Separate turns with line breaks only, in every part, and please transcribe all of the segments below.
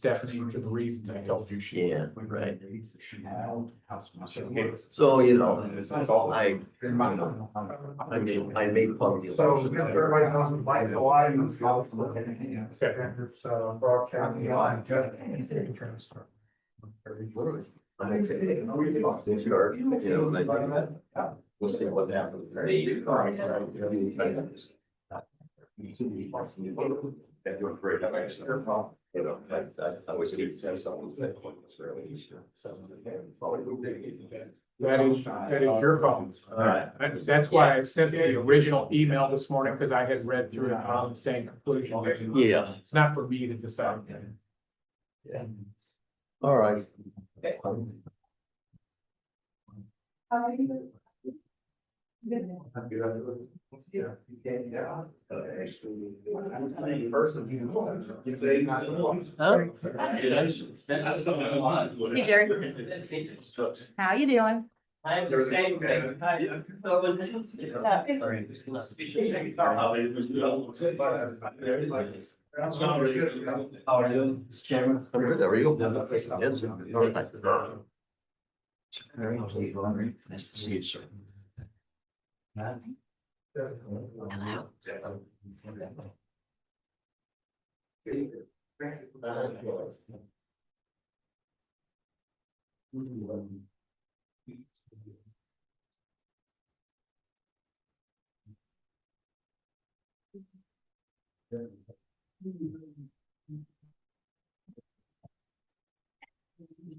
Stephanie for the reasons I told you. She
Yeah, right.
So,
So, you know, I made fun of the
So,
elections.
just everybody knows, like, the line is south. So, broadcasting line, just.
Literally. I'm excited. We'll start, you know, like, we'll see what happens. They're doing great. You know, I wish we could have someone say it's really easy.
that is your call. That's why I sent the original email this morning, because I had read through it on the same conclusion.
Yeah.
It's not for me to decide.
Yeah. All right.
Hey, Jerry. How you doing?
I have the same thing. How are you, Mr. Chairman?
There we go. Yes.
Nice to see you, sir.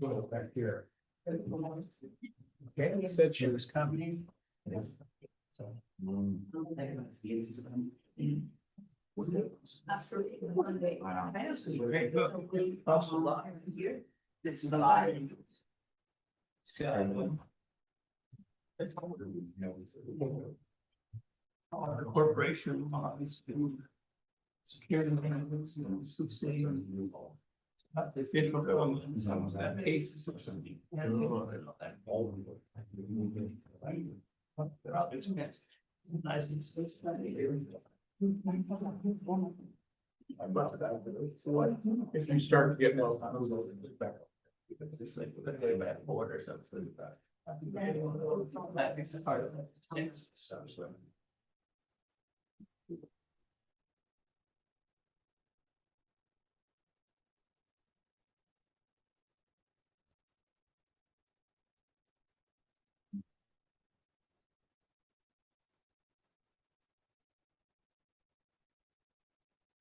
Hello.
Back here. Okay, it said she was coming.
Corporation. Security. Subsidies. The federal government in some of that cases. Nice and sweet.
If you start getting those.
It's like the way back board or something. I think it's part of it.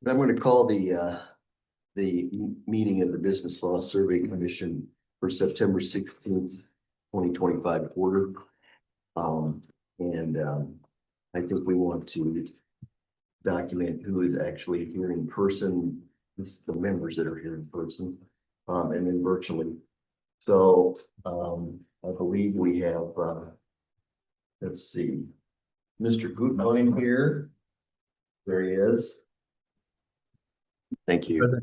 I'm going to call the meeting of the Business Law Survey Commission for September 16th, 2025 order. I think we want to document who is actually here in person, the members that are here in person, and then virtually. So, I believe we have, let's see, Mr. Gutmann here. There he is. Thank you.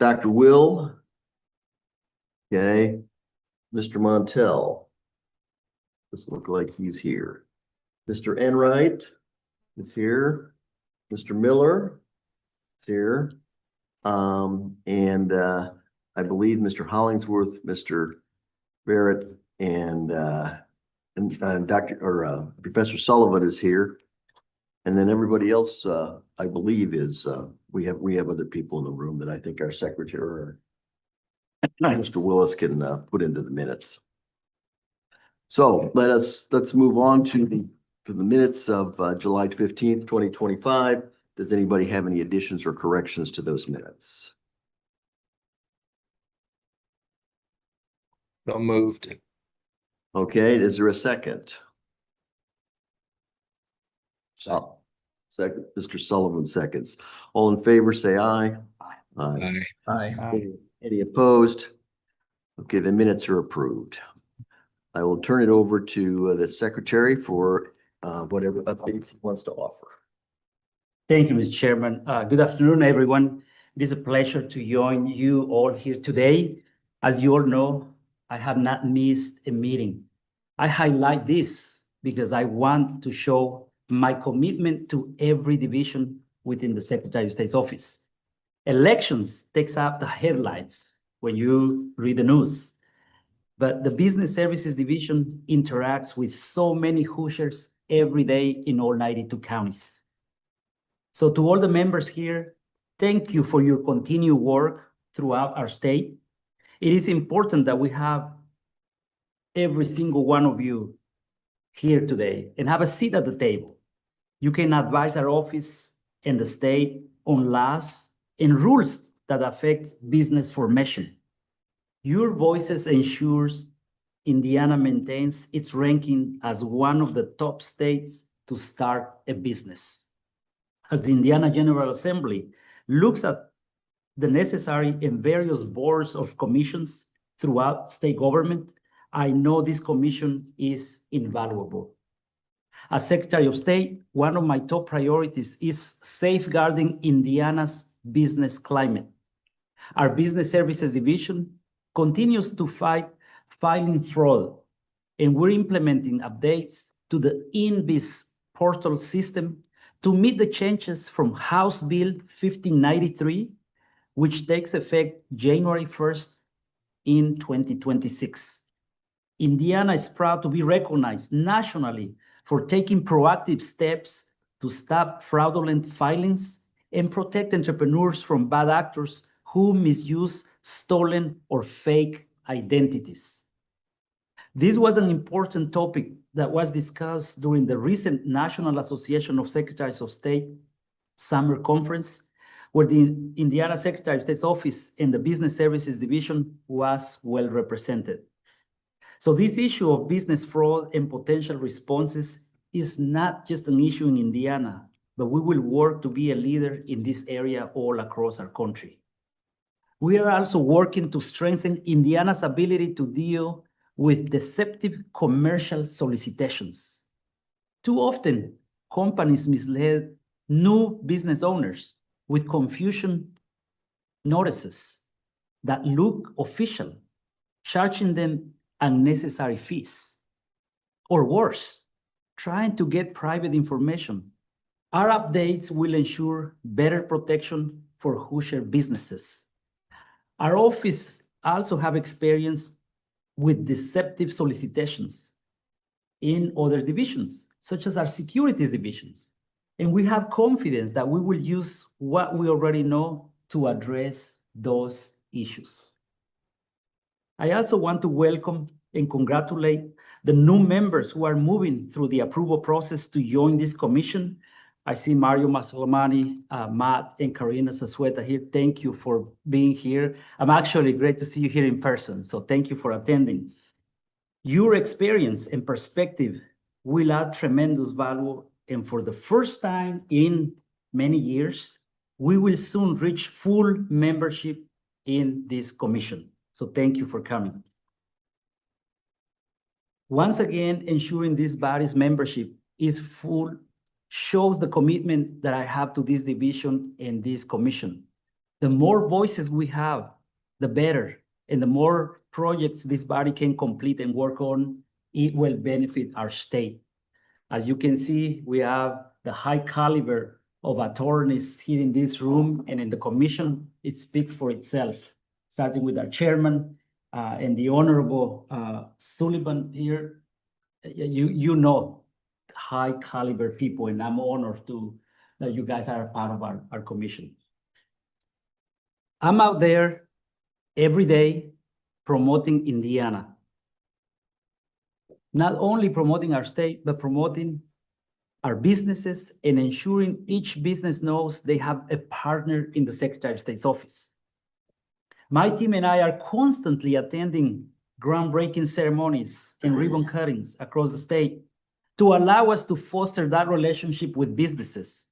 Dr. Will. Okay. Mr. Montel. Doesn't look like he's here. Mr. Enright is here. Mr. Miller is here. I believe Mr. Hollingsworth, Mr. Barrett, and Professor Sullivan is here. And then everybody else, I believe is, we have other people in the room that I think our secretary or Mr. Willis can put into the minutes. So let's move on to the minutes of July 15th, 2025. Does anybody have any additions or corrections to those minutes?
So moved.
Okay, is there a second? Second, Mr. Sullivan seconds. All in favor, say aye. Aye.
Aye.
Any opposed? Okay, the minutes are approved. I will turn it over to the secretary for whatever updates he wants to offer.
Thank you, Mr. Chairman. Good afternoon, everyone. It is a pleasure to join you all here today. As you all know, I have not missed a meeting. I highlight this because I want to show my commitment to every division within the Secretary of State's office. Elections takes up the headlines when you read the news. But the Business Services Division interacts with so many Hoosiers every day in all 92 counties. So to all the members here, thank you for your continued work throughout our state. It is important that we have every single one of you here today and have a seat at the table. You can advise our office and the state on laws and rules that affect business formation. Your voices ensures Indiana maintains its ranking as one of the top states to start a business. As the Indiana General Assembly looks at the necessary and various boards of commissions throughout state government, I know this commission is invaluable. As Secretary of State, one of my top priorities is safeguarding Indiana's business climate. Our Business Services Division continues to fight filing fraud, and we're implementing updates to the InBiz portal system to meet the changes from House Bill 1593, which takes effect January 1st in 2026. Indiana is proud to be recognized nationally for taking proactive steps to stop fraudulent filings and protect entrepreneurs from bad actors who misuse stolen or fake identities. This was an important topic that was discussed during the recent National Association of Secretaries of State Summer Conference, where the Indiana Secretary of State's office and the Business Services Division was well represented. So this issue of business fraud and potential responses is not just an issue in Indiana, but we will work to be a leader in this area all across our country. We are also working to strengthen Indiana's ability to deal with deceptive commercial solicitations. Too often, companies mislead new business owners with confusion notices that look official, charging them unnecessary fees. Or worse, trying to get private information. Our updates will ensure better protection for Hoosier businesses. Our office also have experience with deceptive solicitations in other divisions, such as our securities divisions. And we have confidence that we will use what we already know to address those issues. I also want to welcome and congratulate the new members who are moving through the approval process to join this commission. I see Mario Masalamani, Matt, and Karina Sasueta here. Thank you for being here. I'm actually great to see you here in person, so thank you for attending. Your experience and perspective will add tremendous value, and for the first time in many years, we will soon reach full membership in this commission. So thank you for coming. Once again, ensuring this body's membership is full shows the commitment that I have to this division and this commission. The more voices we have, the better. And the more projects this body can complete and work on, it will benefit our state. As you can see, we have the high caliber of attorneys here in this room and in the commission. It speaks for itself, starting with our chairman and the Honorable Sullivan here. You know, high caliber people, and I'm honored that you guys are a part of our commission. I'm out there every day promoting Indiana. Not only promoting our state, but promoting our businesses and ensuring each business knows they have a partner in the Secretary of State's office. My team and I are constantly attending groundbreaking ceremonies and ribbon cuttings across the state to allow us to foster that relationship with businesses.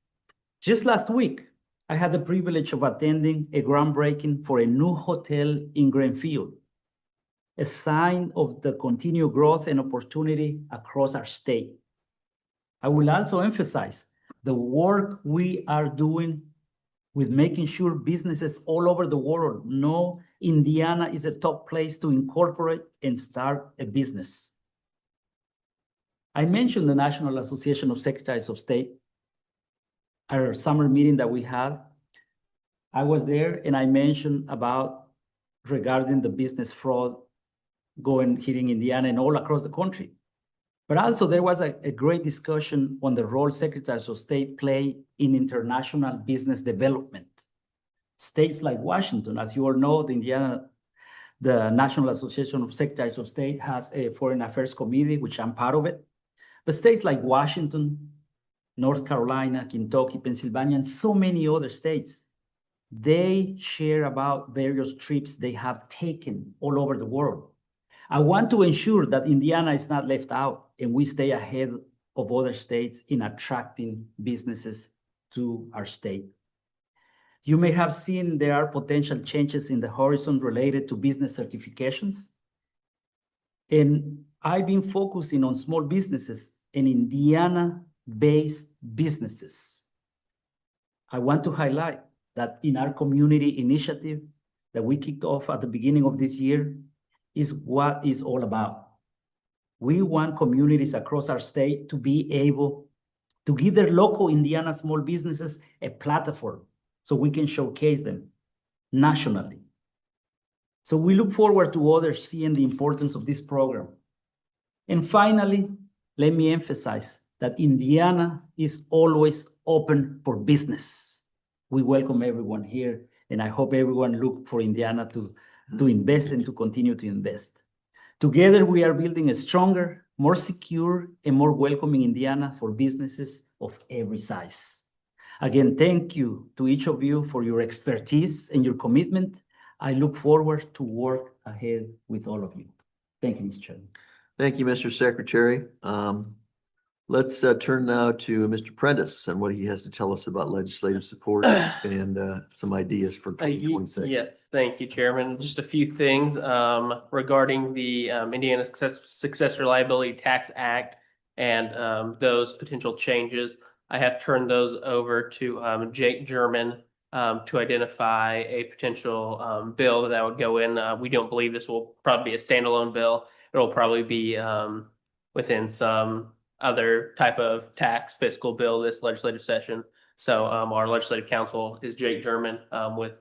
Just last week, I had the privilege of attending a groundbreaking for a new hotel in Greenfield, a sign of the continued growth and opportunity across our state. I will also emphasize the work we are doing with making sure businesses all over the world know Indiana is a top place to incorporate and start a business. I mentioned the National Association of Secretaries of State, our summer meeting that we had. I was there and I mentioned about regarding the business fraud hitting Indiana and all across the country. But also there was a great discussion on the role secretaries of state play in international business development. States like Washington, as you all know, the National Association of Secretaries of State has a Foreign Affairs Committee, which I'm part of it. But states like Washington, North Carolina, Kentucky, Pennsylvania, and so many other states, they share about various trips they have taken all over the world. I want to ensure that Indiana is not left out and we stay ahead of other states in attracting businesses to our state. You may have seen there are potential changes in the horizon related to business certifications. And I've been focusing on small businesses and Indiana-based businesses. I want to highlight that in our community initiative that we kicked off at the beginning of this year is what it's all about. We want communities across our state to be able to give their local Indiana small businesses a platform so we can showcase them nationally. So we look forward to others seeing the importance of this program. And finally, let me emphasize that Indiana is always open for business. We welcome everyone here, and I hope everyone look for Indiana to invest and to continue to invest. Together, we are building a stronger, more secure, and more welcoming Indiana for businesses of every size. Again, thank you to each of you for your expertise and your commitment. I look forward to work ahead with all of you. Thank you, Mr. Chairman.
Thank you, Mr. Secretary. Let's turn now to Mr. Prentice and what he has to tell us about legislative support and some ideas for 2026.
Yes, thank you, Chairman. Just a few things regarding the Indiana Success Reliability Tax Act and those potential changes. I have turned those over to Jake German to identify a potential bill that would go in. We don't believe this will probably be a standalone bill. It'll probably be within some other type of tax fiscal bill this legislative session. So our legislative counsel is Jake German with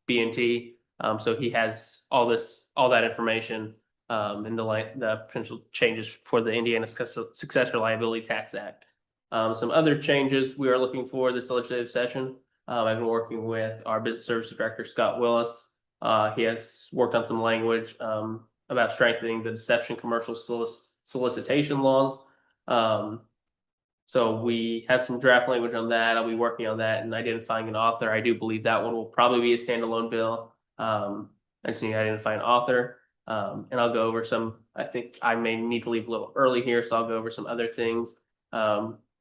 B&T. So he has all that information in the potential changes for the Indiana Success Reliability Tax Act. Some other changes we are looking for this legislative session. I've been working with our business services director, Scott Willis. He has worked on some language about strengthening the deception commercial solicitation laws. So we have some draft language on that. I'll be working on that and identifying an author. I do believe that one will probably be a standalone bill. I just need to identify an author. And I'll go over some, I think I may need to leave a little early here, so I'll go over some other things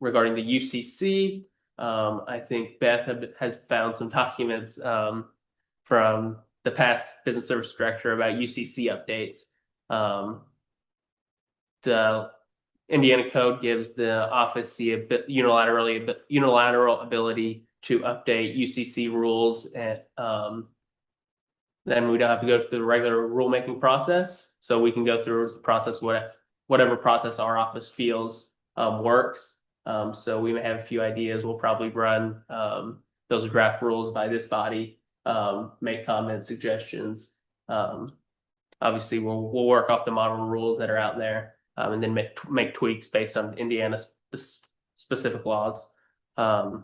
regarding the UCC. I think Beth has found some documents from the past business service director about UCC updates. The Indiana code gives the office the unilateral ability to update UCC rules, and then we don't have to go through the regular rulemaking process. So we can go through the process, whatever process our office feels works. So we may have a few ideas. We'll probably run those draft rules by this body, make comments, suggestions. Obviously, we'll work off the model rules that are out there. And then make tweaks based on Indiana's specific laws. And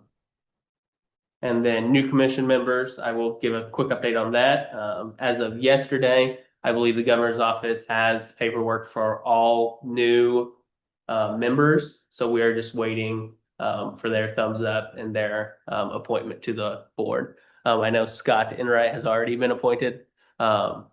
then new commission members, I will give a quick update on that. As of yesterday, I believe the governor's office has paperwork for all new members. So we are just waiting for their thumbs up and their appointment to the board. I know Scott Enright has already been appointed, and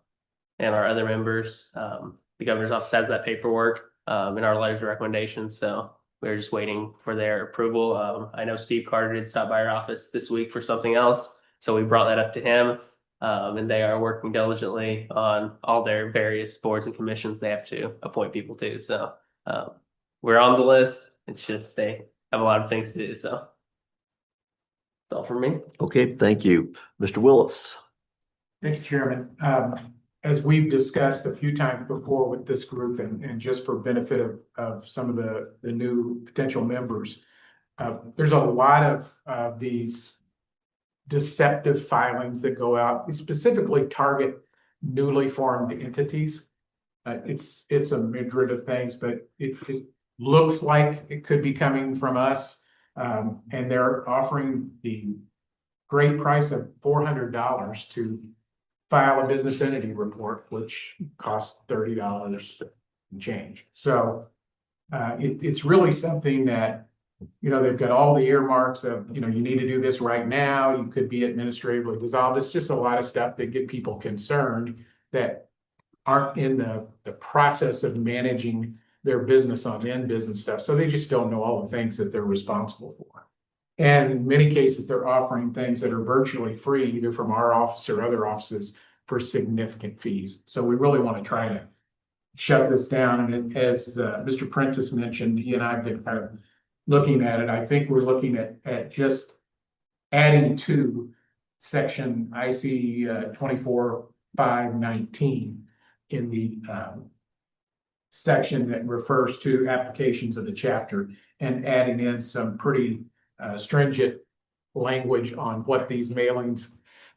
our other members. The governor's office has that paperwork in our letters of recommendation. So we're just waiting for their approval. I know Steve Carter did stop by our office this week for something else. So we brought that up to him, and they are working diligently on all their various boards and commissions they have to appoint people to. So we're on the list. It's just they have a lot of things to do. So that's all for me.
Okay, thank you. Mr. Willis.
Thank you, Chairman. As we've discussed a few times before with this group and just for benefit of some of the new potential members, there's a lot of these deceptive filings that go out. We specifically target newly formed entities. It's a myriad of things, but it looks like it could be coming from us. And they're offering the great price of $400 to file a business entity report, which costs $30 and change. So it's really something that, you know, they've got all the earmarks of, you know, you need to do this right now. You could be administratively dissolved. It's just a lot of stuff that get people concerned that aren't in the process of managing their business on end business stuff. So they just don't know all the things that they're responsible for. And in many cases, they're offering things that are virtually free, either from our office or other offices, for significant fees. So we really want to try to shut this down. And as Mr. Prentice mentioned, he and I have been kind of looking at it. I think we're looking at just adding to section IC 24.519 in the section that refers to applications of the chapter, and adding in some pretty stringent language on what these mailings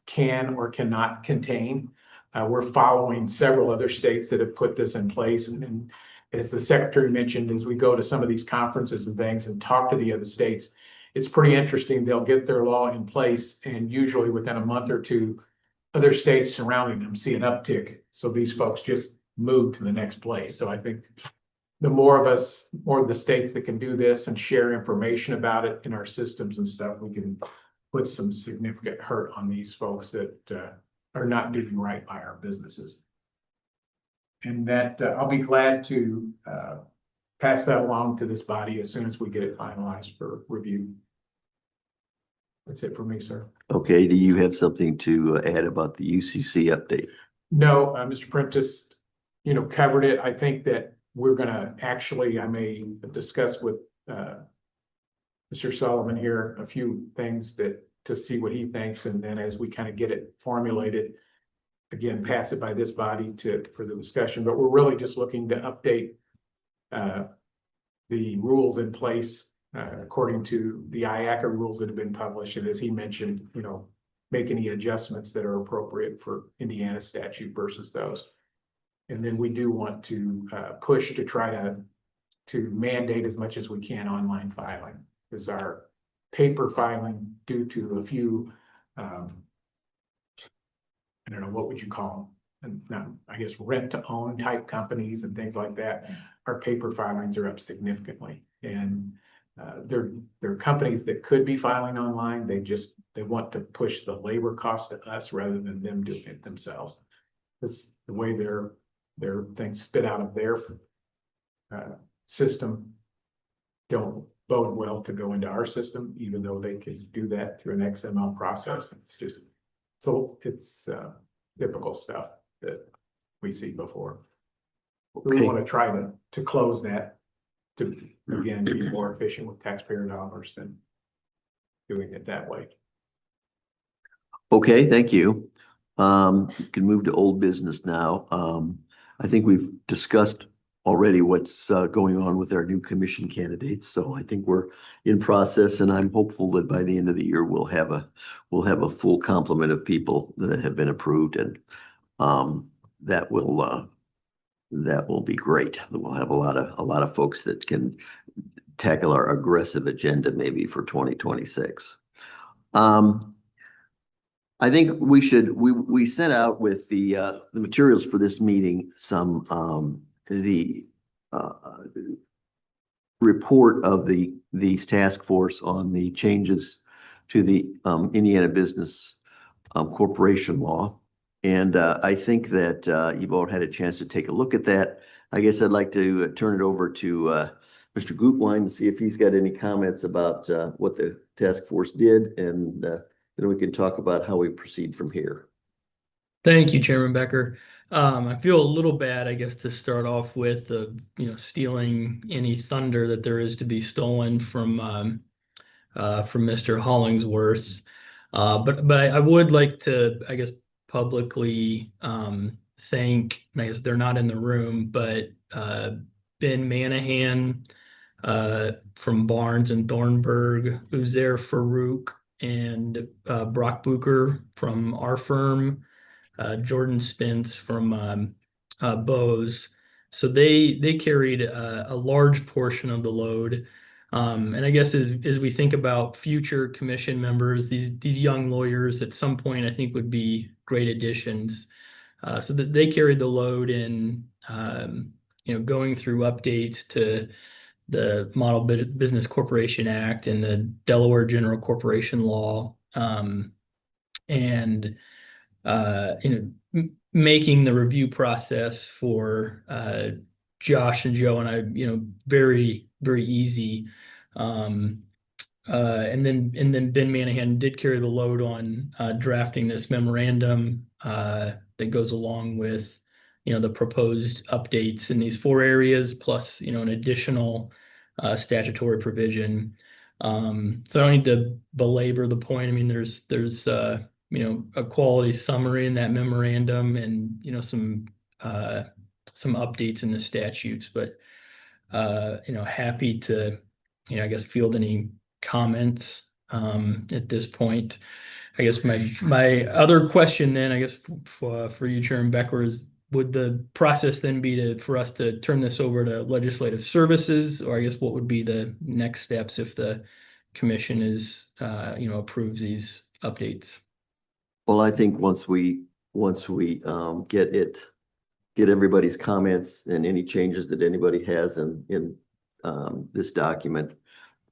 can or cannot contain. We're following several other states that have put this in place. And as the secretary mentioned, as we go to some of these conferences and things and talk to the other states, it's pretty interesting. They'll get their law in place, and usually within a month or two, other states surrounding them see an uptick. So these folks just move to the next place. So I think the more of us, more of the states that can do this and share information about it in our systems and stuff, we can put some significant hurt on these folks that are not doing right by our businesses. And that I'll be glad to pass that along to this body as soon as we get it finalized for review. That's it for me, sir.
Okay, do you have something to add about the UCC update?
No, Mr. Prentice, you know, covered it. I think that we're gonna actually, I may discuss with Mr. Sullivan here a few things that to see what he thinks, and then as we kind of get it formulated, again, pass it by this body for the discussion. But we're really just looking to update the rules in place according to the IACA rules that have been published, and as he mentioned, you know, make any adjustments that are appropriate for Indiana statute versus those. And then we do want to push to try to mandate as much as we can online filing, because our paper filing, due to a few I don't know, what would you call them? And I guess rent to own type companies and things like that. Our paper filings are up significantly, and they're companies that could be filing online. They want to push the labor cost to us rather than them doing it themselves. It's the way their things spit out of their system don't bode well to go into our system, even though they can do that through an XML process. It's just, so it's typical stuff that we see before. We
Okay.
want to try to close that to, again, be more efficient with taxpayer dollars than doing it that way.
Okay, thank you. We can move to old business now. I think we've discussed already what's going on with our new commission candidates. So I think we're in process, and I'm hopeful that by the end of the year, we'll have a full complement of people that have been approved, and that will be great. We'll have a lot of folks that can tackle our aggressive agenda maybe for 2026. I think we sent out with the materials for this meeting some the report of the task force on the changes to the Indiana Business Corporation law. And I think that you've all had a chance to take a look at that. I guess I'd like to turn it over to Mr. Gutwein to see if he's got any comments about what the task force did, and then we can talk about how we proceed from here.
Thank you, Chairman Becker. I feel a little bad, I guess, to start off with stealing any thunder that there is to be stolen from Mr. Hollingsworth. But I would like to, I guess, publicly thank, I guess they're not in the room, but Ben Manahan from Barnes and Thornburg, Uzair Farouk and Brock Bucher from our firm, Jordan Spence from Bose. So they carried a large portion of the load. And I guess as we think about future commission members, these young lawyers at some point I think would be great additions. So that they carried the load in going through updates to the Model Business Corporation Act and the Delaware General Corporation Law, and making the review process for Josh and Joe and I, very, very easy. And then Ben Manahan did carry the load on drafting this memorandum that goes along with the proposed updates in these 4 areas, plus an additional statutory provision. So I don't need to belabor the point. I mean, there's a quality summary in that memorandum, and some updates in the statutes, but happy to I guess field any comments at this point. I guess my other question then, I guess for you, Chairman Becker, is would the process then be for us to turn this over to Legislative Services, or I guess what would be the next steps if the commission approves these updates?
Well, I think once we get everybody's comments and any changes that anybody has in this document,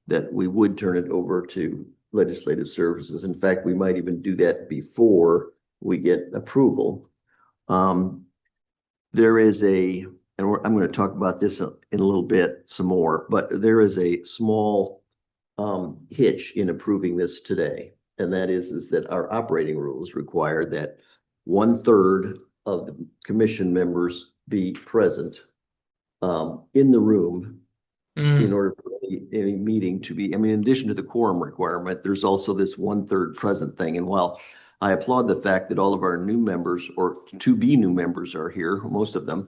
that we would turn it over to Legislative Services. In fact, we might even do that before we get approval. There is I'm going to talk about this in a little bit some more, but there is a small hitch in approving this today. And that is that our operating rules require that 1/3 of the commission members be present in the room in order for any meeting to be, in addition to the quorum requirement, there's also this 1/3 present thing. And while I applaud the fact that all of our new members or to-be new members are here, most of them,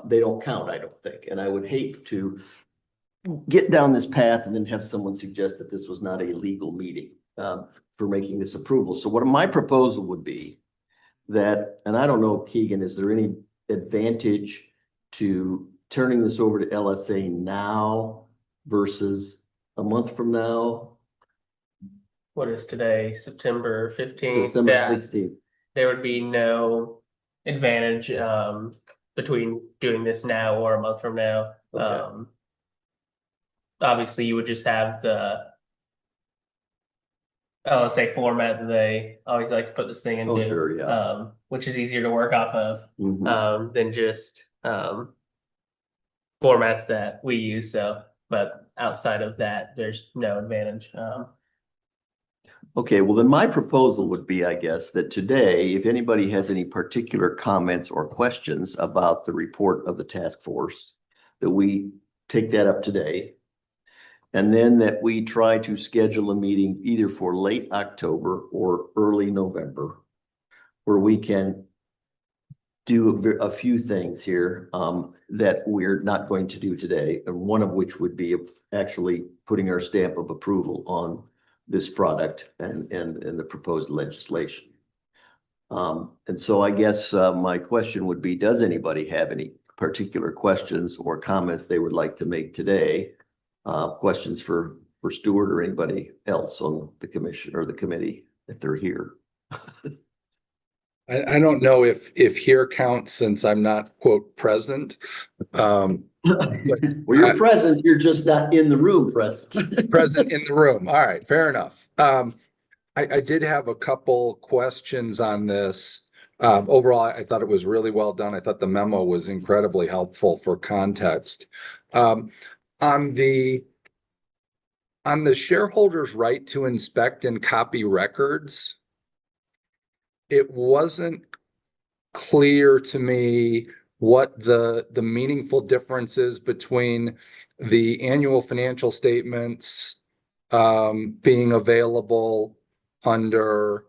they don't count, I don't think. And I would hate to get down this path and then have someone suggest that this was not a legal meeting for making this approval. So what my proposal would be that, and I don't know, Keegan, is there any advantage to turning this over to LSA now versus a month from now?
What is today, September 15th?
December
Yeah,
16th.
there would be no advantage between doing this now or a month from now.
Okay.
Obviously, you would just have the LSA format that they always like to put this thing into,
Oh, sure, yeah.
which is easier to work off of
Mhm.
than just formats that we use. So, but outside of that, there's no advantage.
Okay, well, then my proposal would be, I guess, that today, if anybody has any particular comments or questions about the report of the task force, that we take that up today. And then that we try to schedule a meeting either for late October or early November, where we can do a few things here that we're not going to do today. And one of which would be actually putting our stamp of approval on this product and the proposed legislation. And so I guess my question would be, does anybody have any particular questions or comments they would like to make today? Questions for Stuart or anybody else on the commission or the committee if they're here?
I don't know if here counts since I'm not, quote, present.
Well, you're present, you're just not in the room present.
Present in the room. All right, fair enough. I did have a couple questions on this. Overall, I thought it was really well done. I thought the memo was incredibly helpful for context. On the shareholders' right to inspect and copy records, it wasn't clear to me what the meaningful difference is between the annual financial statements being available under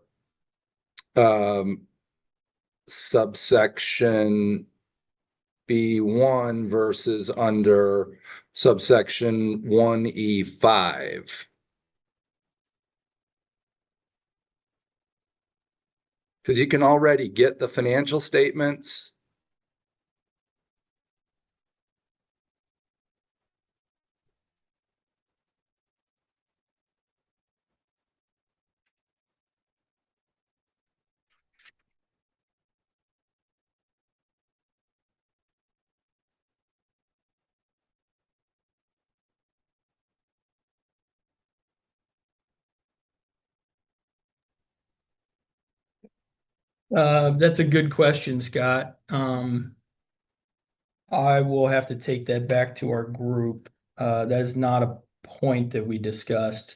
subsection B1 versus under subsection 1E5. Because you can already get the financial statements.
That's a good question, Scott. I will have to take that back to our group. That is not a point that we discussed.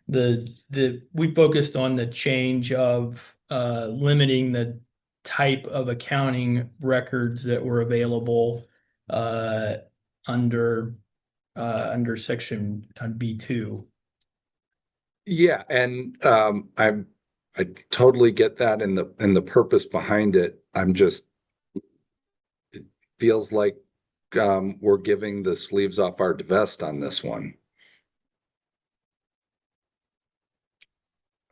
We focused on the change of limiting the type of accounting records that were available under section B2.
Yeah, and I totally get that and the purpose behind it. I'm just, it feels like we're giving the sleeves off our vest on this one.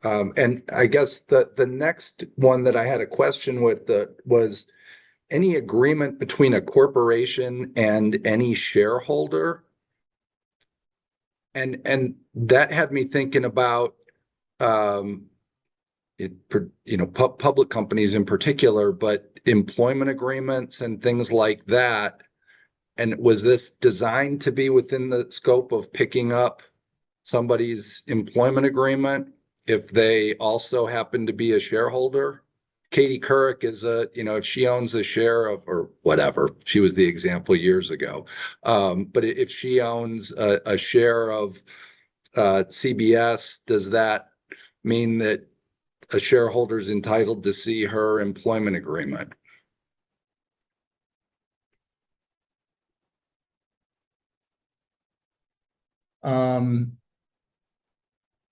And I guess the next one that I had a question with was any agreement between a corporation and any shareholder. And that had me thinking about public companies in particular, but employment agreements and things like that. And was this designed to be within the scope of picking up somebody's employment agreement if they also happen to be a shareholder? Katie Couric is if she owns a share of, or whatever, she was the example years ago. But if she owns a share of CBS, does that mean that a shareholder is entitled to see her employment agreement?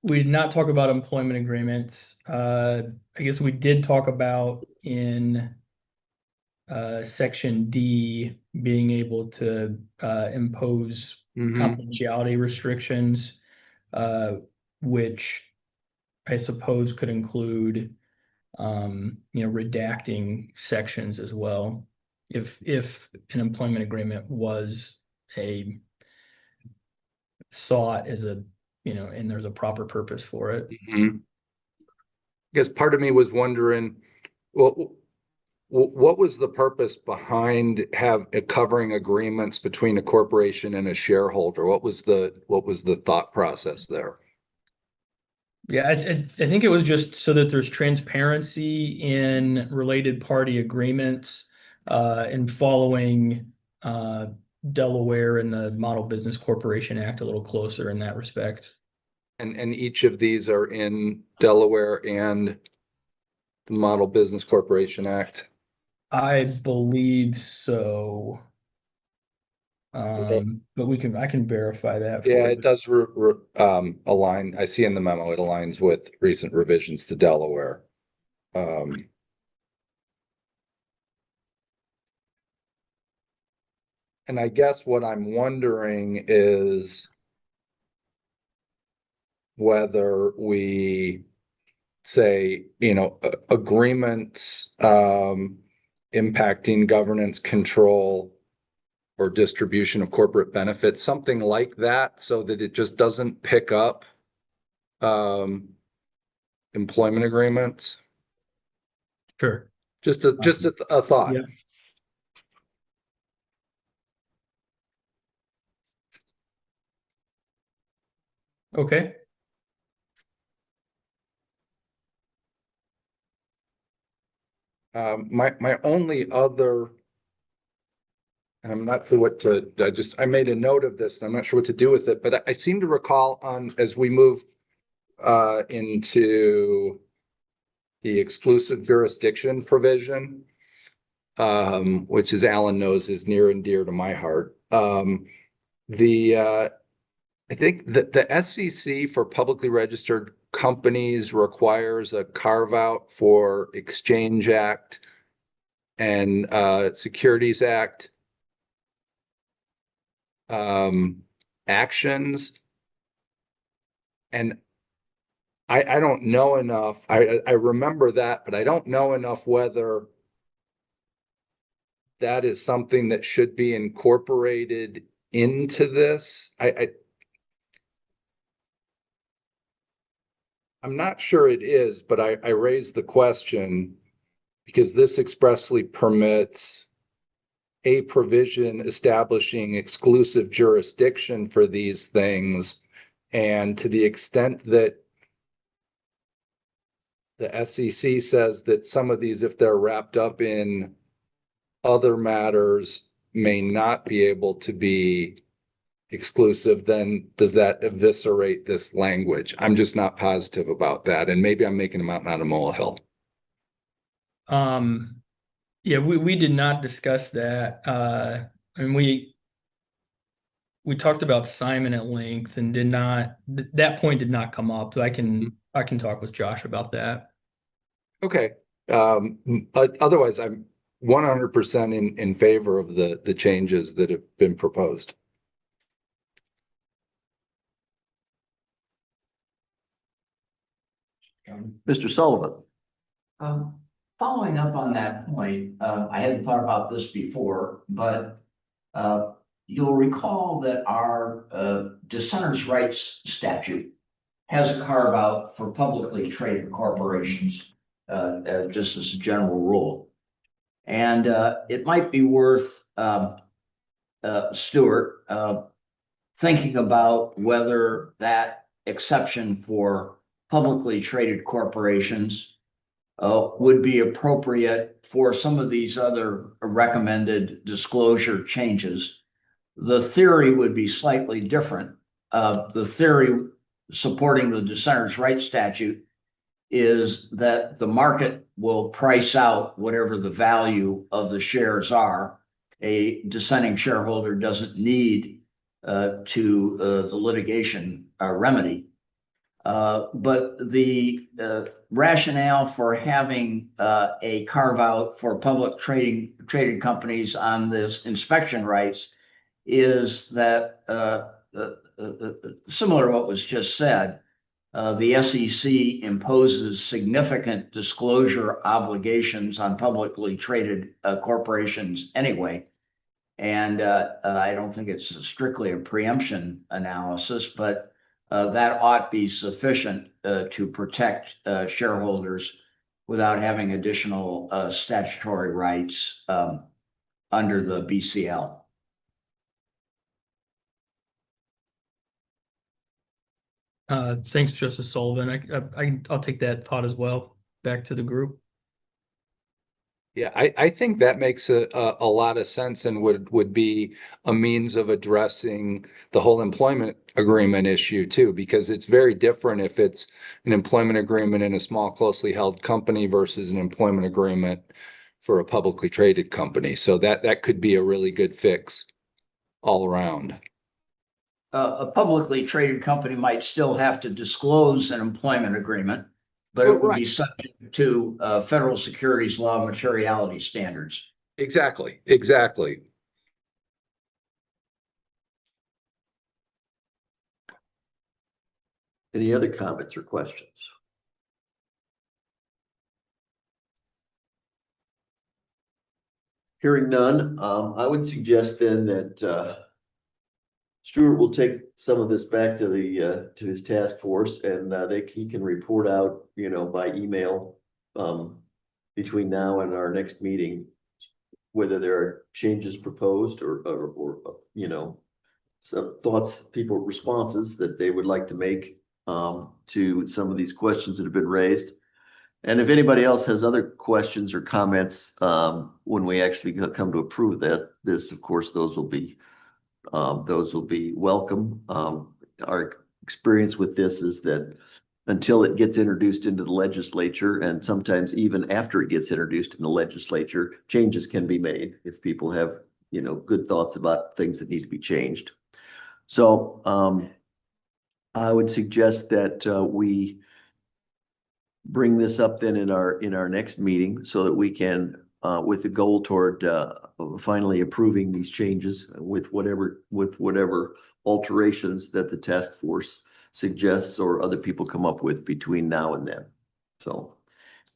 We did not talk about employment agreements. I guess we did talk about in section D being able to impose confidentiality restrictions, which I suppose could include redacting sections as well, if an employment agreement was sought as and there's a proper purpose for it.
I guess part of me was wondering, well, what was the purpose behind covering agreements between a corporation and a shareholder? What was the thought process there?
Yeah, I think it was just so that there's transparency in related party agreements, and following Delaware and the Model Business Corporation Act a little closer in that respect.
And each of these are in Delaware and the Model Business Corporation Act?
I believe so.
Okay.
But I can verify that.
Yeah, it does align. I see in the memo, it aligns with recent revisions to Delaware. And I guess what I'm wondering is whether we say, agreements impacting governance, control, or distribution of corporate benefits, something like that, so that it just doesn't pick up employment agreements.
Sure.
Just a thought.
Yeah. Okay.
My only other, I'm not sure what to, I made a note of this and I'm not sure what to do with it, but I seem to recall as we move into the exclusive jurisdiction provision, which, as Alan knows, is near and dear to my heart. I think that the SEC for publicly registered companies requires a carve out for Exchange Act and Securities Act actions. And I don't know enough. I remember that, but I don't know enough whether that is something that should be incorporated into this. I'm not sure it is, but I raised the question because this expressly permits a provision establishing exclusive jurisdiction for these things. And to the extent that the SEC says that some of these, if they're wrapped up in other matters, may not be able to be exclusive, then does that eviscerate this language? I'm just not positive about that. And maybe I'm making a mountain out of molehill.
Yeah, we did not discuss that. And we talked about Simon at length and did not, that point did not come up. I can talk with Josh about that.
Okay. But otherwise, I'm 100% in favor of the changes that have been proposed.
Mr. Sullivan.
Following up on that point, I hadn't thought about this before, but you'll recall that our dissenters' rights statute has a carve out for publicly traded corporations, just as a general rule. And it might be worth Stuart thinking about whether that exception for publicly traded corporations would be appropriate for some of these other recommended disclosure changes. The theory would be slightly different. The theory supporting the dissenters' rights statute is that the market will price out whatever the value of the shares are. A dissenting shareholder doesn't need to the litigation remedy. But the rationale for having a carve out for public traded companies on this inspection rights is that similar to what was just said, the SEC imposes significant disclosure obligations on publicly traded corporations anyway. And I don't think it's strictly a preemption analysis, but that ought be sufficient to protect shareholders without having additional statutory rights under the BCL.
Thanks, Justice Sullivan. I'll take that thought as well back to the group.
Yeah, I think that makes a lot of sense and would be a means of addressing the whole employment agreement issue too, because it's very different if it's an employment agreement in a small, closely held company versus an employment agreement for a publicly traded company. So that could be a really good fix all around.
A publicly traded company might still have to disclose an employment agreement, but it would be subject to federal securities law materiality standards.
Exactly.
Any other comments or questions? Hearing none, I would suggest then that Stuart will take some of this back to the to his task force, and he can report out, by email between now and our next meeting, whether there are changes proposed or some thoughts, responses that they would like to make to some of these questions that have been raised. And if anybody else has other questions or comments when we actually come to approve this, of course, those will be welcome. Our experience with this is that until it gets introduced into the legislature, and sometimes even after it gets introduced in the legislature, changes can be made if people have, good thoughts about things that need to be changed. So I would suggest that we bring this up then in our next meeting so that we can, with the goal toward finally approving these changes with whatever alterations that the task force suggests or other people come up with between now and then. So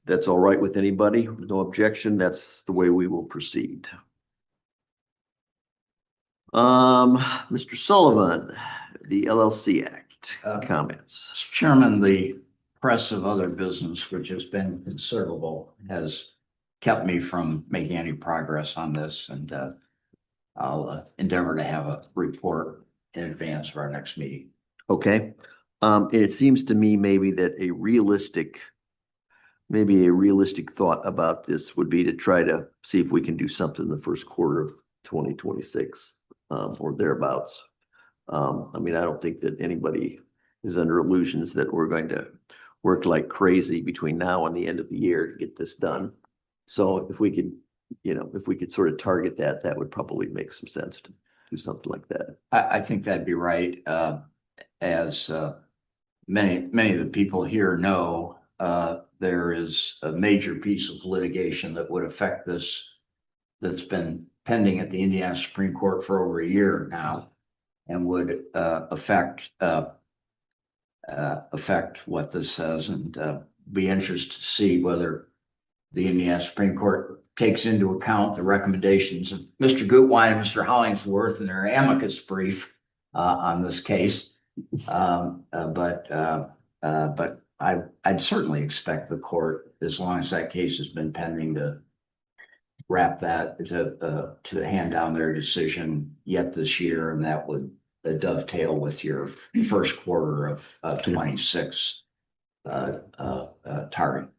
that's all right with anybody? No objection. That's the way we will proceed. Mr. Sullivan, the LLC Act, comments.
Mr. Chairman, the press of other business, which has been considerable, has kept me from making any progress on this, and I'll endeavor to have a report in advance of our next meeting.
Okay. And it seems to me maybe that maybe a realistic thought about this would be to try to see if we can do something in the first quarter of 2026, or thereabouts. I mean, I don't think that anybody is under illusions that we're going to work like crazy between now and the end of the year to get this done. So if we could, if we could sort of target that, that would probably make some sense to do something like that.
I think that'd be right. As many of the people here know, there is a major piece of litigation that would affect this that's been pending at the Indiana Supreme Court for over a year now, and would affect what this says, and be interested to see whether the Indiana Supreme Court takes into account the recommendations of Mr. Gutwein and Mr. Hollingsworth in their amicus brief on this case. But I'd certainly expect the court, as long as that case has been pending, to wrap that, to hand down their decision yet this year, and that would dovetail with your first quarter of 26 target.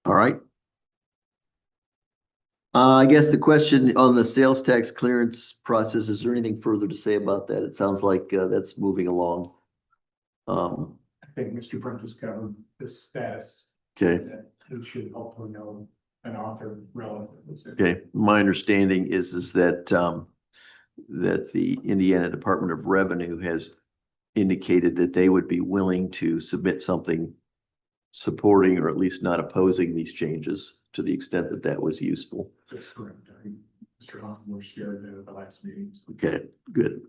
All right. I guess the question on the sales tax clearance process, is there anything further to say about that? It sounds like that's moving along.
I think Mr. Brent has covered the status.
Okay.
That we should hopefully know an author relatively soon.
Okay. My understanding is that that the Indiana Department of Revenue has indicated that they would be willing to submit something supporting or at least not opposing these changes to the extent that that was useful.
That's correct. Mr. Hoffman shared that at the last meeting.
Okay, good.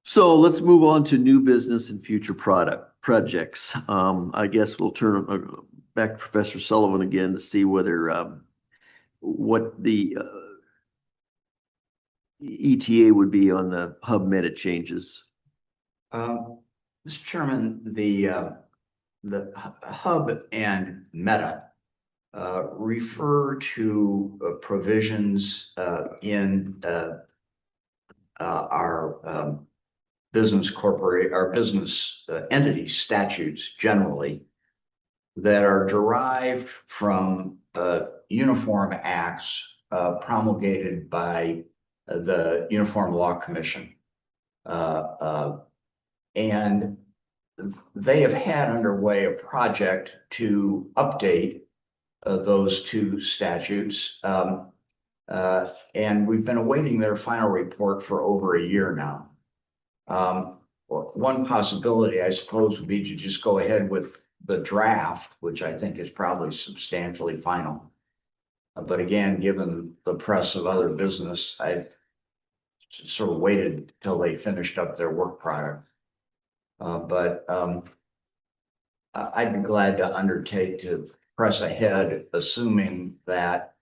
So let's move on to new business and future projects. I guess we'll turn back to Professor Sullivan again to see whether what the ETA would be on the hub meta changes.
Mr. Chairman, the hub and meta refer to provisions in our business entity statutes generally that are derived from uniform acts promulgated by the Uniform Law Commission. And they have had underway a project to update those two statutes. And we've been awaiting their final report for over a year now. One possibility, I suppose, would be to just go ahead with the draft, which I think is probably substantially final. But again, given the press of other business, I sort of waited till they finished up their work product. But I'd be glad to undertake to press ahead, assuming that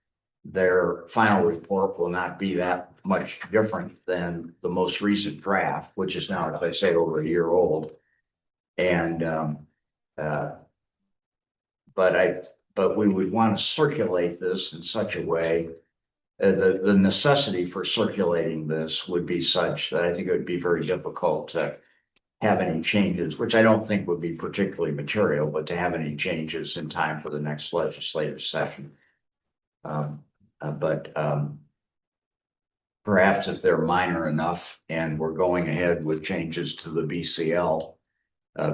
their final report will not be that much different than the most recent draft, which is now, as I say, over a year old. And but we would want to circulate this in such a way, the necessity for circulating this would be such that I think it would be very difficult to have any changes, which I don't think would be particularly material, but to have any changes in time for the next legislative session. But perhaps if they're minor enough and we're going ahead with changes to the BCL,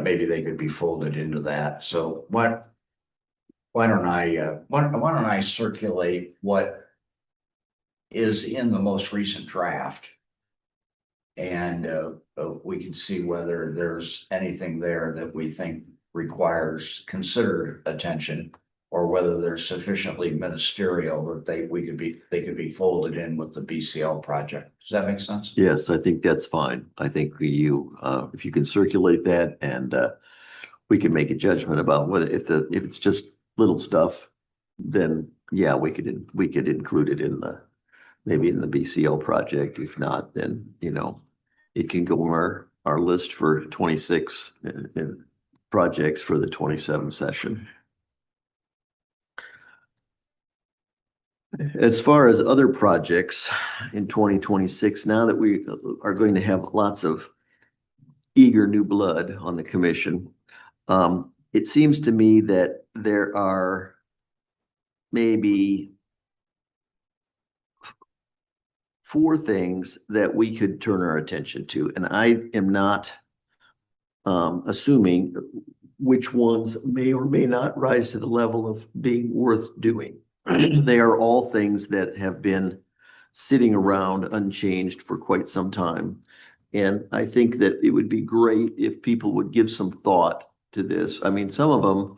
maybe they could be folded into that. So why don't I circulate what is in the most recent draft, and we can see whether there's anything there that we think requires considered attention. or whether they're sufficiently ministerial that they could be folded in with the BCL project. Does that make sense?
Yes, I think that's fine. I think if you can circulate that and, we can make a judgment about whether, if it's just little stuff, then yeah, we could include it in maybe in the BCL project. If not, then, it can go on our list for 26 and projects for the 27 session. As far as other projects in 2026, now that we are going to have lots of eager new blood on the commission, it seems to me that there are maybe 4 things that we could turn our attention to, and I am not assuming which ones may or may not rise to the level of being worth doing. They are all things that have been sitting around unchanged for quite some time. And I think that it would be great if people would give some thought to this. I mean, some of them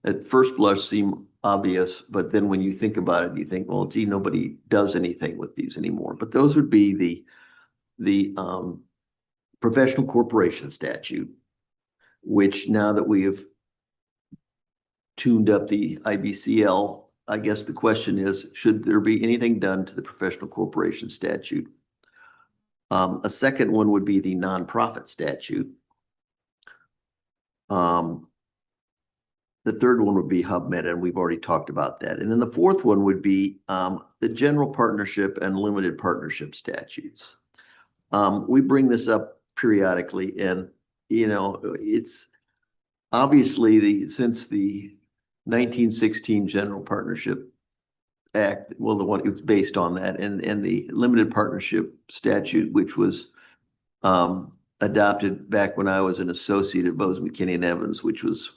at first blush seem obvious, but then when you think about it, you think, well, gee, nobody does anything with these anymore. But those would be the professional corporation statute, which now that we have tuned up the IBCL, I guess the question is, should there be anything done to the professional corporation statute? A second one would be the nonprofit statute. The third one would be HubMed, and we've already talked about that. And then the fourth one would be the general partnership and limited partnership statutes. We bring this up periodically, and it's obviously since the 1916 General Partnership Act, well, the one it's based on that, and the limited partnership statute, which was adopted back when I was an associate at Bose McKinney and Evans, which was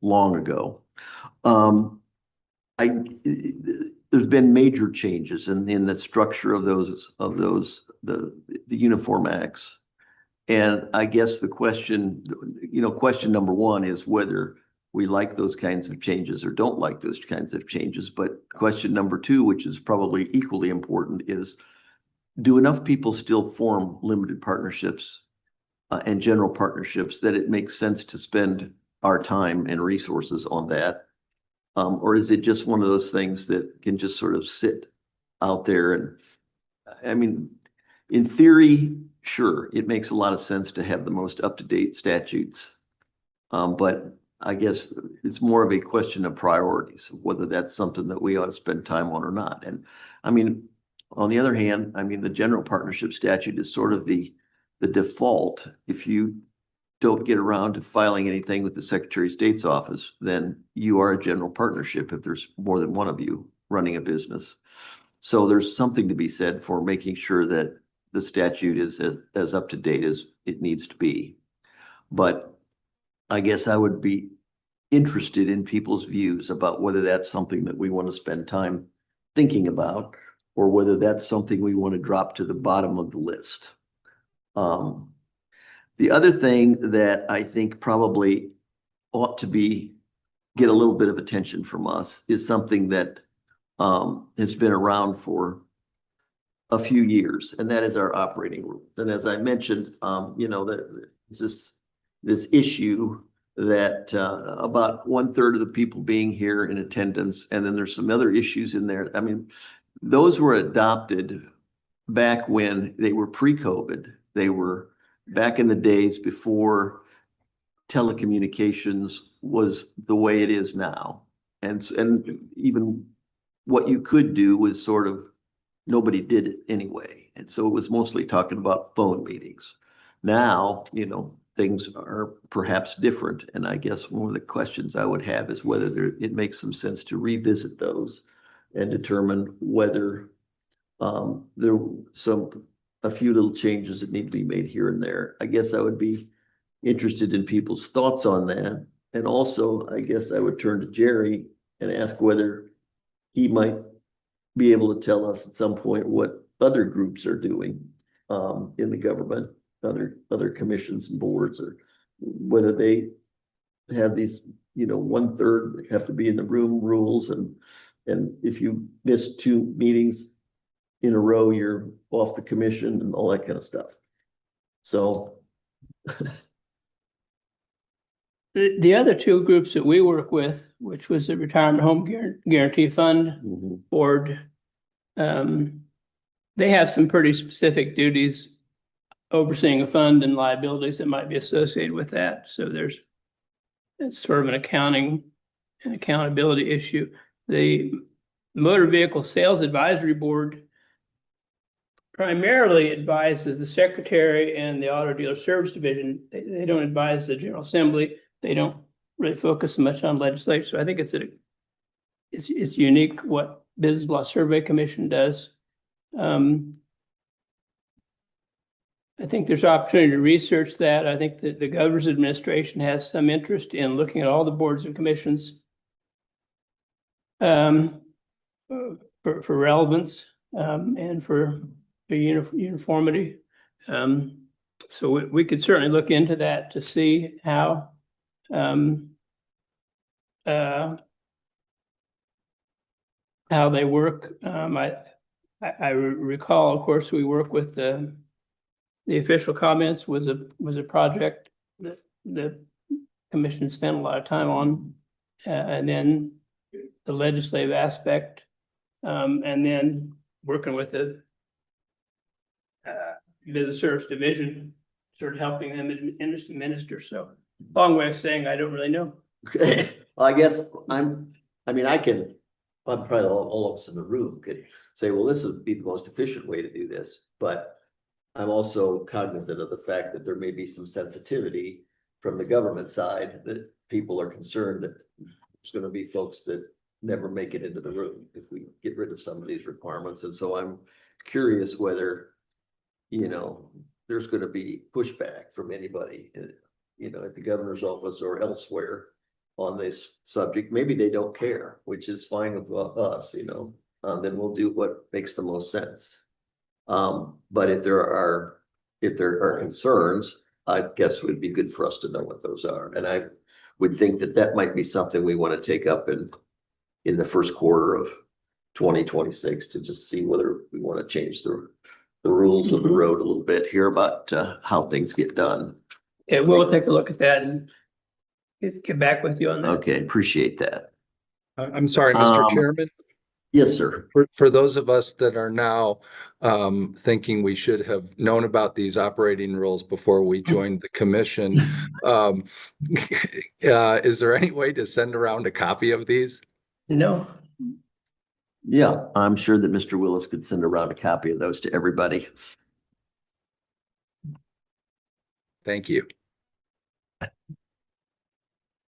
long ago. There's been major changes in the structure of the uniform acts. And I guess the question number one is whether we like those kinds of changes or don't like those kinds of changes. But question number two, which is probably equally important, is do enough people still form limited partnerships and general partnerships that it makes sense to spend our time and resources on that? Or is it just one of those things that can just sort of sit out there? And I mean, in theory, sure, it makes a lot of sense to have the most up-to-date statutes. But I guess it's more of a question of priorities, whether that's something that we ought to spend time on or not. And I mean, on the other hand, I mean, the general partnership statute is sort of the default. If you don't get around to filing anything with the Secretary of State's office, then you are a general partnership if there's more than one of you running a business. So there's something to be said for making sure that the statute is as up to date as it needs to be. But I guess I would be interested in people's views about whether that's something that we want to spend time thinking about, or whether that's something we want to drop to the bottom of the list. The other thing that I think probably ought to get a little bit of attention from us is something that has been around for a few years, and that is our operating rules. And as I mentioned, there's this issue that about 1/3 of the people being here in attendance, and then there's some other issues in there. I mean, those were adopted back when they were pre-COVID. They were back in the days before telecommunications was the way it is now. And even what you could do was sort of, nobody did it anyway. And so it was mostly talking about phone meetings. Now, things are perhaps different. And I guess one of the questions I would have is whether it makes some sense to revisit those and determine whether there are a few little changes that need to be made here and there. I guess I would be interested in people's thoughts on that. And also, I guess I would turn to Jerry and ask whether he might be able to tell us at some point what other groups are doing in the government, other commissions and boards, or whether they have these, 1/3 have to be in the room rules, and if you miss 2 meetings in a row, you're off the commission and all that kind of stuff. So,
The other two groups that we work with, which was the Retirement Home Guarantee Fund
mhm.
Board, they have some pretty specific duties overseeing a fund and liabilities that might be associated with that. So it's sort of an accountability issue. The Motor Vehicle Sales Advisory Board primarily advises the secretary and the Auto Dealer Service Division. They don't advise the General Assembly. They don't really focus much on legislation. So I think it's unique what Business Law Survey Commission does. I think there's opportunity to research that. I think that the governor's administration has some interest in looking at all the boards and commissions for relevance and for uniformity. So we could certainly look into that to see how they work. I recall, of course, we work with the official comments was a project that the commission spent a lot of time on, and then the legislative aspect, and then working with the Business Service Division, sort of helping them administer. So long way of saying I don't really know.
Okay, well, I guess I'm probably all of us in the room could say, well, this would be the most efficient way to do this, but I'm also cognizant of the fact that there may be some sensitivity from the government side that people are concerned that there's going to be folks that never make it into the room if we get rid of some of these requirements. And so I'm curious whether, there's going to be pushback from anybody, at the governor's office or elsewhere on this subject. Maybe they don't care, which is fine with us, then we'll do what makes the most sense. But if there are concerns, I guess it would be good for us to know what those are. And I would think that might be something we want to take up in the first quarter of 2026 to just see whether we want to change the rules of the road a little bit here about how things get done.
Yeah, we'll take a look at that and get back with you on that.
Okay, appreciate that.
I'm sorry, Mr. Chairman.
Yes, sir.
For those of us that are now thinking we should have known about these operating rules before we joined the commission, is there any way to send around a copy of these?
No.
Yeah, I'm sure that Mr. Willis could send around a copy of those to everybody.
Thank you.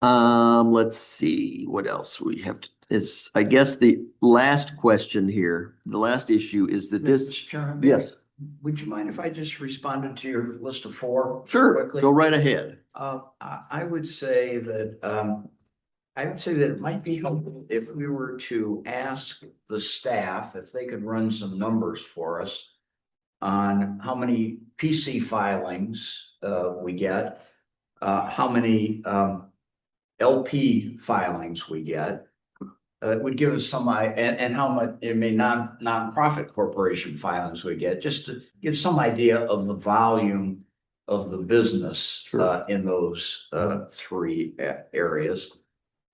Let's see what else we have to, I guess the last question here, the last issue is that this,
Mr. Chairman,
yes,
would you mind if I just responded to your list of 4?
sure,
quickly?
go right ahead.
I would say that it might be helpful if we were to ask the staff if they could run some numbers for us on how many PC filings we get, how many LP filings we get. It would give us some and how much nonprofit corporation filings we get, just to give some idea of the volume of the business in those 3 areas.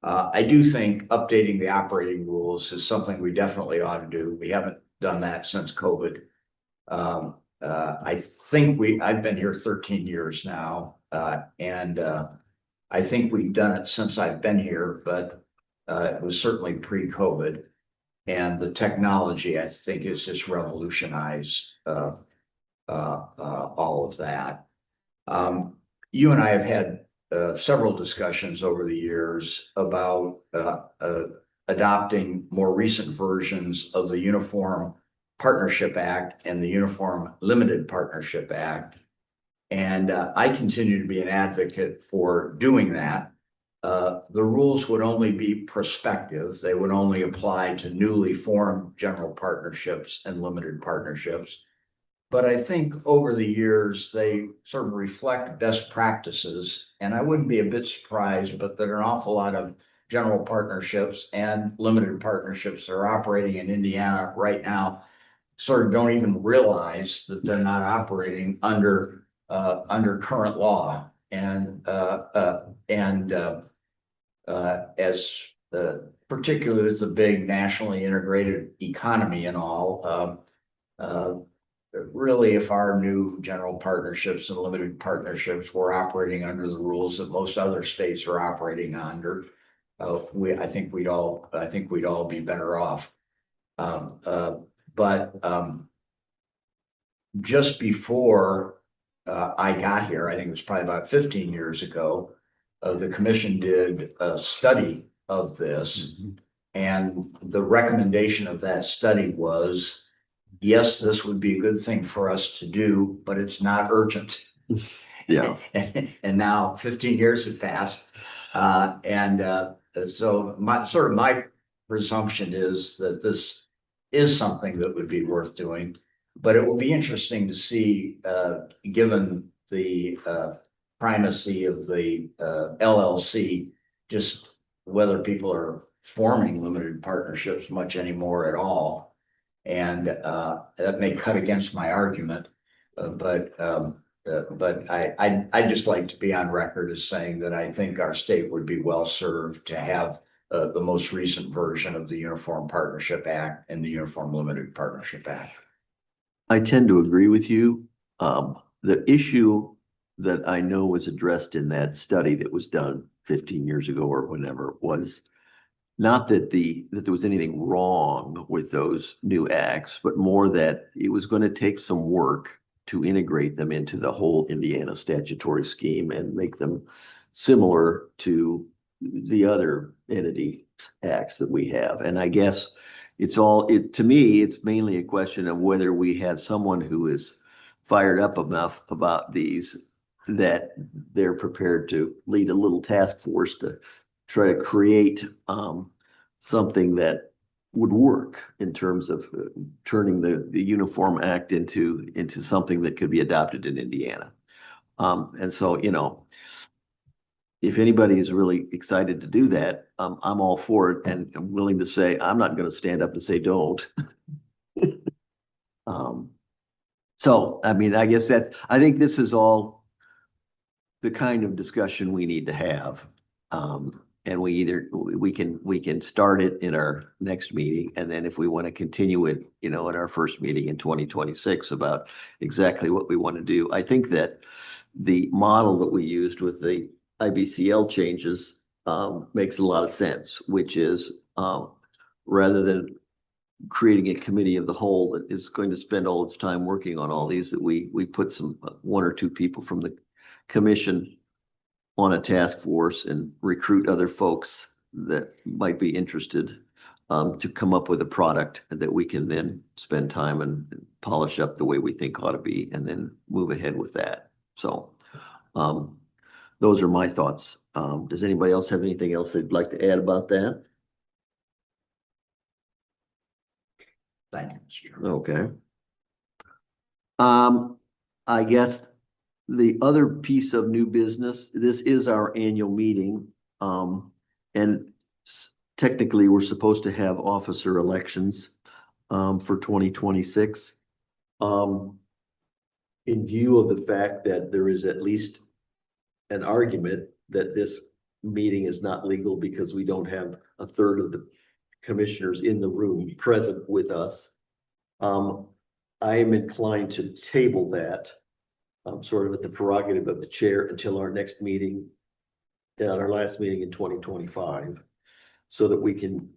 I do think updating the operating rules is something we definitely ought to do. We haven't done that since COVID. I think I've been here 13 years now, and I think we've done it since I've been here, but it was certainly pre-COVID, and the technology, I think, has just revolutionized all of that. You and I have had several discussions over the years about adopting more recent versions of the Uniform Partnership Act and the Uniform Limited Partnership Act. And I continue to be an advocate for doing that. The rules would only be prospective. They would only apply to newly formed general partnerships and limited partnerships. But I think over the years, they sort of reflect best practices. And I wouldn't be a bit surprised, but there are an awful lot of general partnerships and limited partnerships that are operating in Indiana right now sort of don't even realize that they're not operating under current law. And as particularly as the big nationally integrated economy and all, really, if our new general partnerships and limited partnerships were operating under the rules that most other states are operating under, I think we'd all be better off. But just before I got here, I think it was probably about 15 years ago, the commission did a study of this. And the recommendation of that study was, yes, this would be a good thing for us to do, but it's not urgent.
Yeah.
And now 15 years have passed. So my presumption is that this is something that would be worth doing. But it will be interesting to see, given the primacy of the LLC, just whether people are forming limited partnerships much anymore at all. And that may cut against my argument, but I'd just like to be on record as saying that I think our state would be well served to have the most recent version of the Uniform Partnership Act and the Uniform Limited Partnership Act.
I tend to agree with you. The issue that I know was addressed in that study that was done 15 years ago or whenever was not that there was anything wrong with those new acts, but more that it was going to take some work to integrate them into the whole Indiana statutory scheme and make them similar to the other entity acts that we have. And I guess to me, it's mainly a question of whether we have someone who is fired up enough about these that they're prepared to lead a little task force to try to create something that would work in terms of turning the Uniform Act into something that could be adopted in Indiana. And so, if anybody is really excited to do that, I'm all for it, and I'm willing to say, I'm not going to stand up and say don't. So, I mean, I guess I think this is all the kind of discussion we need to have. And we can start it in our next meeting, and then if we want to continue it, in our first meeting in 2026 about exactly what we want to do. I think that the model that we used with the IBCL changes makes a lot of sense, which is rather than creating a committee of the whole that is going to spend all its time working on all these, that we put one or two people from the commission on a task force and recruit other folks that might be interested to come up with a product that we can then spend time and polish up the way we think ought to be, and then move ahead with that. So those are my thoughts. Does anybody else have anything else they'd like to add about that?
Thank you, Mr. Chairman.
Okay. I guess the other piece of new business, this is our annual meeting. And technically we're supposed to have officer elections for 2026. In view of the fact that there is at least an argument that this meeting is not legal because we don't have a third of the commissioners in the room present with us, I am inclined to table that sort of at the prerogative of the chair until our next meeting, our last meeting in 2025, so that we can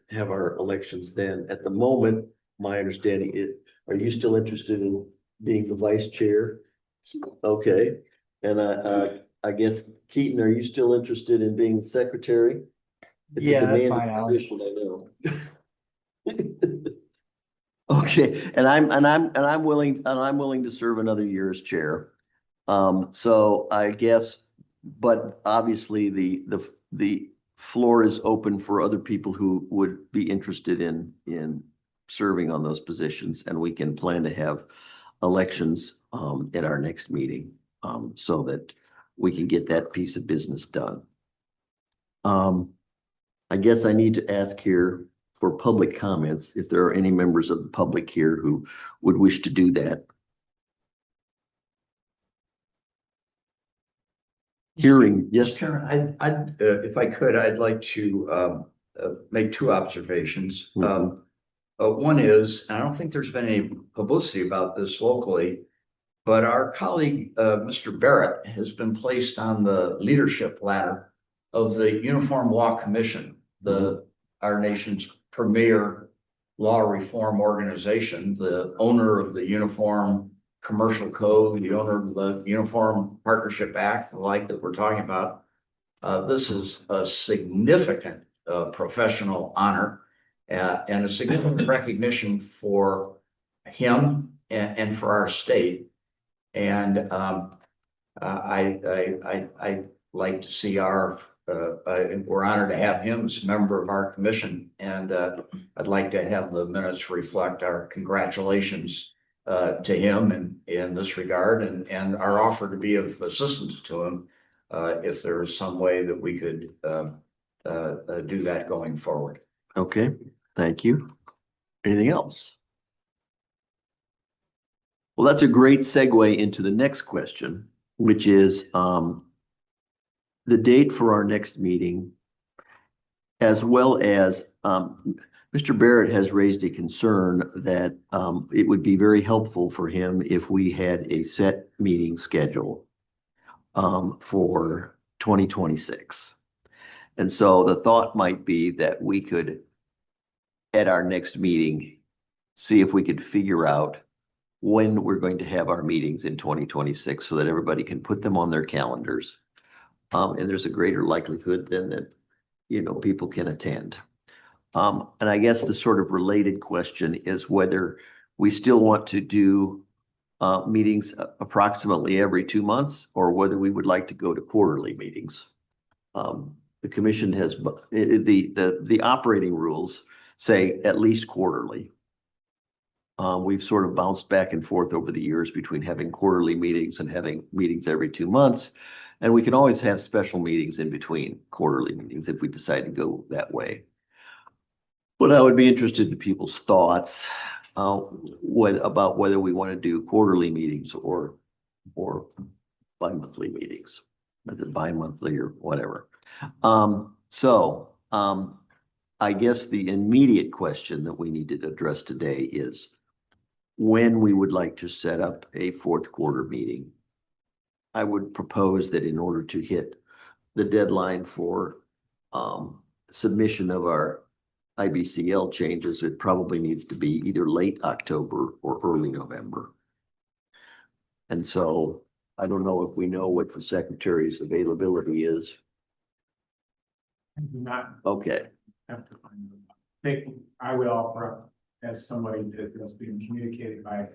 have our elections then. At the moment, my understanding is, are you still interested in being the vice chair? Okay. And I guess, Keaton, are you still interested in being the secretary? It's a demanding position, I know. Okay, and I'm willing to serve another year as chair. So I guess, but obviously the floor is open for other people who would be interested in serving on those positions, and we can plan to have elections at our next meeting, so that we can get that piece of business done. I guess I need to ask here for public comments, if there are any members of the public here who would wish to do that. Hearing, yes,
Chairman, if I could, I'd like to make two observations.
Mhm.
One is, and I don't think there's been any publicity about this locally, but our colleague, Mr. Barrett, has been placed on the leadership ladder of the Uniform Law Commission, our nation's premier law reform organization, the owner of the Uniform Commercial Code, the owner of the Uniform Partnership Act, the like that we're talking about. This is a significant professional honor and a significant recognition for him and for our state. And I like to see we're honored to have him as a member of our commission. And I'd like to have the minutes reflect our congratulations to him in this regard, and our offer to be of assistance to him if there is some way that we could do that going forward.
okay, thank you. Anything else? Well, that's a great segue into the next question, which is the date for our next meeting, as well as Mr. Barrett has raised a concern that it would be very helpful for him if we had a set meeting schedule for 2026. And so the thought might be that we could, at our next meeting, see if we could figure out when we're going to have our meetings in 2026 so that everybody can put them on their calendars. And there's a greater likelihood then that, people can attend. And I guess the sort of related question is whether we still want to do meetings approximately every 2 months, or whether we would like to go to quarterly meetings. The commission has, the operating rules say at least quarterly. We've sort of bounced back and forth over the years between having quarterly meetings and having meetings every 2 months. And we can always have special meetings in between quarterly meetings if we decide to go that way. But I would be interested in people's thoughts about whether we want to do quarterly meetings or bi-monthly meetings, whether bi-monthly or whatever. I guess the immediate question that we need to address today is when we would like to set up a fourth quarter meeting. I would propose that in order to hit the deadline for submission of our IBCL changes, it probably needs to be either late October or early November. And so I don't know if we know what the secretary's availability is.
I do not
Okay,
have to find them. I will offer up as somebody that has been communicated by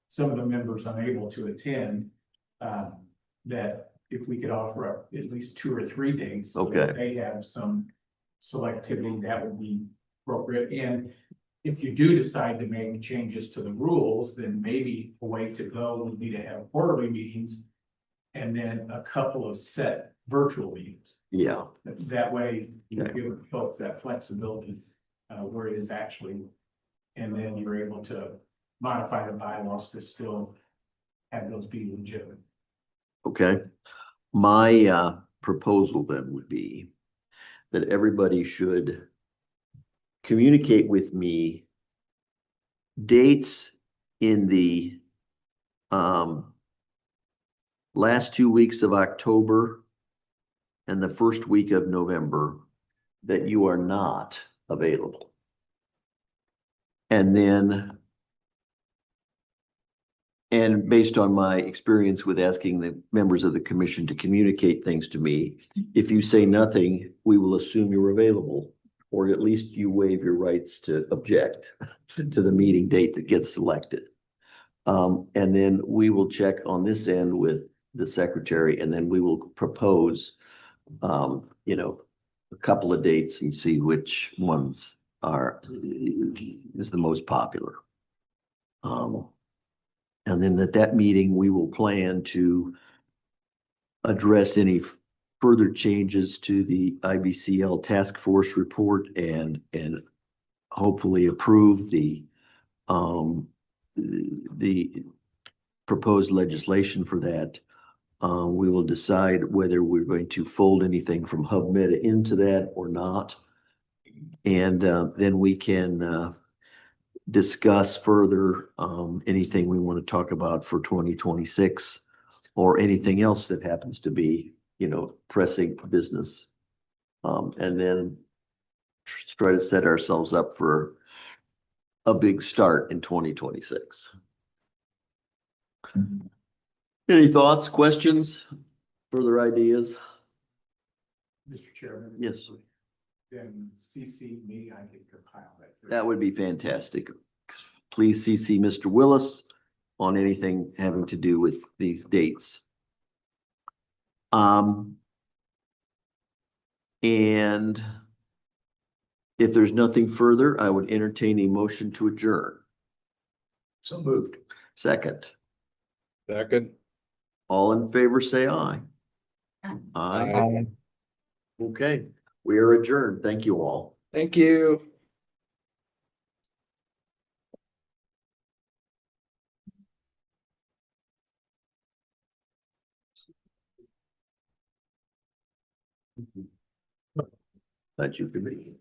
some of the members unable to attend, that if we could offer up at least 2 or 3 dates. So that they have some selectivity, that would be appropriate. And if you do decide to make changes to the rules, then maybe a way to go would be to have quarterly meetings and then a couple of set virtual meetings.
yeah,
That way you give folks that flexibility where it is actually, and then you're able to modify the bylaws to still have those be legitimate.
okay. My proposal then would be that everybody should communicate with me dates in the last 2 weeks of October and the first week of November that you are not available. And then, and based on my experience with asking the members of the commission to communicate things to me, if you say nothing, we will assume you're available, or at least you waive your rights to object to the meeting date that gets selected. And then we will check on this end with the secretary, and then we will propose, a couple of dates and see which ones is the most popular. And then at that meeting, we will plan to address any further changes to the IBCL task force report and hopefully approve the proposed legislation for that. We will decide whether we're going to fold anything from HubMeta into that or not. And then we can discuss further anything we want to talk about for 2026 or anything else that happens to be, pressing business. And then try to set ourselves up for a big start in 2026. Any thoughts, questions, further ideas?
Mr. Chairman.
Yes.
Then CC me, I can compile that.
That would be fantastic. Please CC Mr. Willis on anything having to do with these dates. And if there's nothing further, I would entertain a motion to adjourn.
So moved.
Second,
Second.
all in favor, say aye.
Aye.
Okay, we are adjourned. Thank you all.
Thank you.
Glad you could be.